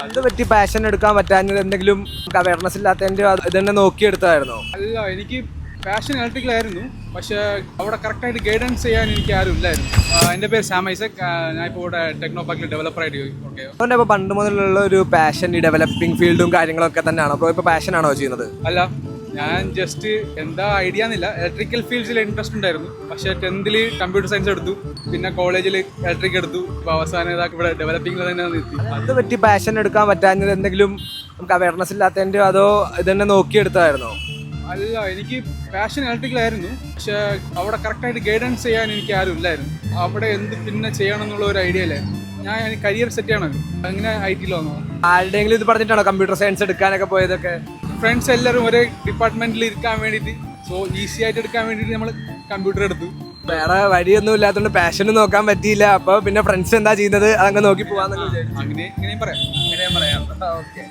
അത് പറ്റി പാഷൻ എടുക്കാൻ പറ്റാഞ്ഞത് എന്തെങ്കിലും അവയർനെസ് ഇല്ലാത്തതിന്റെ ഇതന്നെ നോക്കിയെടുത്തായിരുന്നോ? അല്ല, എനിക്ക് പാഷൻ ഇലക്ട്രിക്കലായിരുന്നു. പക്ഷേ അവിടെ കറക്റ്റായിട്ട് ഗൈഡൻസ് ചെയ്യാൻ എനിക്ക് ആരും ഇല്ലായിരുന്നു. എൻ്റെ പേര് സാം ഐസക്. ഞാൻ ഇപ്പോൾ ഇവിടെ ടെക്നോ പാർക്കിൽ ഡെവലപ്പറായിട്ട് ഓക്കെ. അതുകൊണ്ട് ഇപ്പോൾ പണ്ട് മുതലുള്ള ഒരു പാഷൻ ഈ ഡെവലപ്പിംഗ് ഫീൽഡും കാര്യങ്ങളൊക്കെ തന്നെയാണോ? അപ്പോൾ ഇപ്പോൾ പാഷനാണോ ചെയ്യുന്നത്? അല്ല, ഞാൻ ജസ്റ്റ് എന്താ ഐഡിയ എന്നില്ല, ഇലക്ട്രിക്കൽ ഫീൽഡ്സിൽ ഇൻട്രസ്റ്റ് ഉണ്ടായിരുന്നു. പക്ഷേ 10th കമ്പ്യൂട്ടർ സയൻസ് എടുത്തു, പിന്നെ കോളേജിൽ ഇലക്ട്രിക് എടുത്തു. ഇപ്പോൾ അവസാനം ഇവിടെ ഡെവലപ്പിംഗിൽ തന്നെ നിർത്തി. അത് പറ്റി പാഷൻ എടുക്കാൻ പറ്റാഞ്ഞത് എന്തെങ്കിലും അവയർനെസ് ഇല്ലാത്തതിന്റെ അതോ ഇതന്നെ നോക്കിയെടുത്തായിരുന്നോ? അല്ല, എനിക്ക് പാഷൻ ഇലക്ട്രിക്കലായിരുന്നു. പക്ഷേ അവിടെ കറക്റ്റായിട്ട് ഗൈഡൻസ് ചെയ്യാൻ എനിക്ക് ആരും ഇല്ലായിരുന്നു. അവിടെ എന്ത് പിന്നെ ചെയ്യണം എന്നുള്ള ഒരു ഐഡിയ ഇല്ലായിരുന്നു. ഞാൻ കരിയർ സെറ്റ് ചെയ്യണമല്ലോ, അങ്ങനെ IT വന്നു. ആരുടെയെങ്കിലും ഇത് പറഞ്ഞിട്ടാണോ കമ്പ്യൂട്ടർ സയൻസ് എടുക്കാനൊക്കെ പോയതൊക്കെ? ഫ്രണ്ട്സ് എല്ലാവരും ഒരേ ഡിപ്പാർട്ട്മെന്റിൽ ഇരിക്കാൻ വേണ്ടിയിട്ട്, സോ ഈസി ആയിട്ട് എടുക്കാൻ വേണ്ടിയിട്ട് നമ്മൾ കമ്പ്യൂട്ടർ എടുത്തു. വേറെ വഴിയൊന്നും ഇല്ലാത്തതുകൊണ്ട് പാഷനും നോക്കാൻ പറ്റിയില്ല. അപ്പോൾ പിന്നെ ഫ്രണ്ട്സ് എന്താ ചെയ്യുന്നത് അതങ്ങ് നോക്കി പോവാന്നൊക്കെ വിചാരിച്ചു. അങ്ങനെയും പറയാം. ഓക്കെ.